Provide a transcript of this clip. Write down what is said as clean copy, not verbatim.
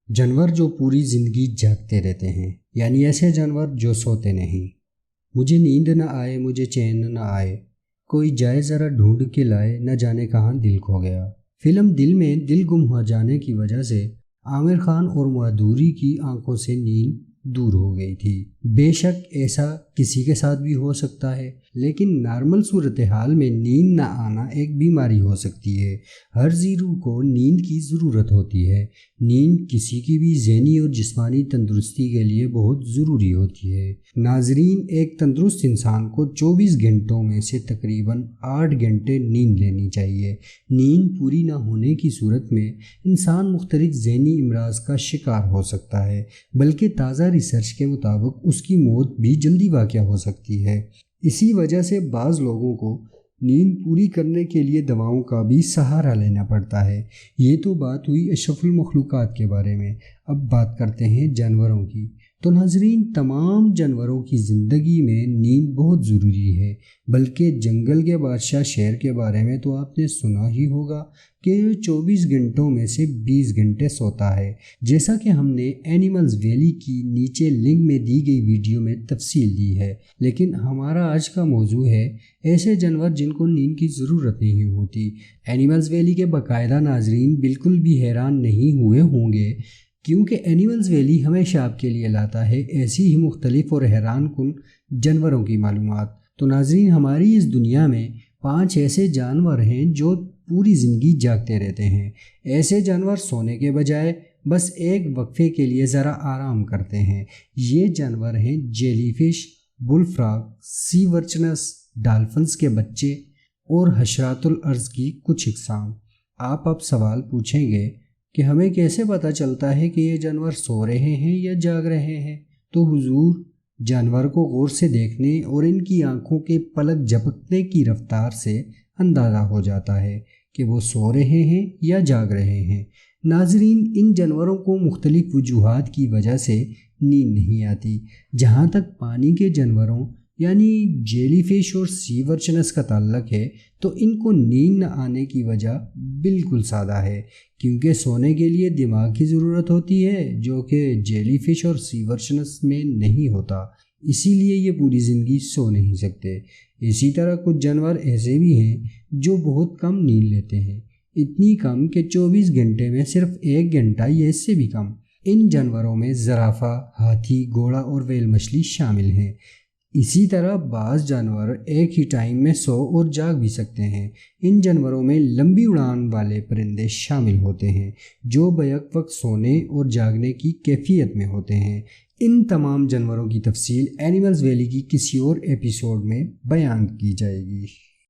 جانور جو پوری زندگی جاگتے رہتے ہیں، یعنی ایسے جانور جو سوتے نہیں۔ مجھے نیند نہ آئے، مجھے چین نہ آئے، کوئی جائے ذرا ڈھونڈ کے لائے، نہ جانے کہاں دل کھو گیا۔ فلم دل میں دل گم ہو جانے کی وجہ سے عامر خان اور مادھوری کی آنکھوں سے نیند دور ہو گئی تھی۔ بے شک ایسا کسی کے ساتھ بھی ہو سکتا ہے، لیکن نارمل صورتحال میں نیند نہ آنا ایک بیماری ہو سکتی ہے۔ ہر زیرو کو نیند کی ضرورت ہوتی ہے۔ نیند کسی کی بھی ذہنی اور جسمانی تندرستی کے لیے بہت ضروری ہوتی ہے۔ ناظرین، ایک تندرست انسان کو 24 گھنٹوں میں سے تقریباً 8 گھنٹے نیند لینی چاہیے۔ نیند پوری نہ ہونے کی صورت میں انسان مختلف ذہنی امراض کا شکار ہو سکتا ہے، بلکہ تازہ ریسرچ کے مطابق اس کی موت بھی جلدی واقع ہو سکتی ہے۔ اسی وجہ سے بعض لوگوں کو نیند پوری کرنے کے لیے دواؤں کا بھی سہارا لینا پڑتا ہے۔ یہ تو بات ہوئی اشرف المخلوقات کے بارے میں۔ اب بات کرتے ہیں جانوروں کی۔ تو ناظرین، تمام جانوروں کی زندگی میں نیند بہت ضروری ہے، بلکہ جنگل کے بادشاہ شیر کے بارے میں تو آپ نے سنا ہی ہوگا کہ 24 گھنٹوں میں سے 20 گھنٹے سوتا ہے، جیسا کہ ہم نے اینیملز ویلی کی نیچے لنک میں دی گئی ویڈیو میں تفصیل دی ہے۔ لیکن ہمارا آج کا موضوع ہے ایسے جانور جن کو نیند کی ضرورت نہیں ہوتی۔ اینیملز ویلی کے باقاعدہ ناظرین بالکل بھی حیران نہیں ہوئے ہوں گے، کیونکہ اینیملز ویلی ہمیشہ آپ کے لیے لاتا ہے ایسی ہی مختلف اور حیران کن جانوروں کی معلومات۔ تو ناظرین، ہماری اس دنیا میں 5 ایسے جانور ہیں جو پوری زندگی جاگتے رہتے ہیں۔ ایسے جانور سونے کے بجائے بس ایک وقفے کے لیے ذرا آرام کرتے ہیں۔ یہ جانور ہیں جیلی فش، بل فراگ، سی ورچنس، ڈالفنس کے بچے اور حشرات الارض کی کچھ اقسام۔ آپ اب سوال پوچھیں گے کہ ہمیں کیسے پتہ چلتا ہے کہ یہ جانور سو رہے ہیں یا جاگ رہے ہیں؟ تو حضور، جانور کو غور سے دیکھنے اور ان کی آنکھوں کے پلک جھپکنے کی رفتار سے اندازہ ہو جاتا ہے کہ وہ سو رہے ہیں یا جاگ رہے ہیں۔ ناظرین، ان جانوروں کو مختلف وجوہات کی وجہ سے نیند نہیں آتی۔ جہاں تک پانی کے جانوروں یعنی جیلی فش اور سی ورچنس کا تعلق ہے، تو ان کو نیند نہ آنے کی وجہ بالکل سادہ ہے، کیونکہ سونے کے لیے دماغ کی ضرورت ہوتی ہے، جو کہ جیلی فش اور سی ورچنس میں نہیں ہوتا۔ اسی لیے یہ پوری زندگی سو نہیں سکتے۔ اسی طرح کچھ جانور ایسے بھی ہیں جو بہت کم نیند لیتے ہیں، اتنی کم کہ 24 گھنٹے میں صرف 1 گھنٹہ یا اس سے بھی کم۔ ان جانوروں میں زرافہ، ہاتھی، گھوڑا اور ویل مچھلی شامل ہیں۔ اسی طرح بعض جانور ایک ہی ٹائم میں سو اور جاگ بھی سکتے ہیں۔ ان جانوروں میں لمبی اڑان والے پرندے شامل ہوتے ہیں، جو بیک وقت سونے اور جاگنے کی کیفیت میں ہوتے ہیں۔ ان تمام جانوروں کی تفصیل اینیملز ویلی کی کسی اور ایپیسوڈ میں بیان کی جائے گی۔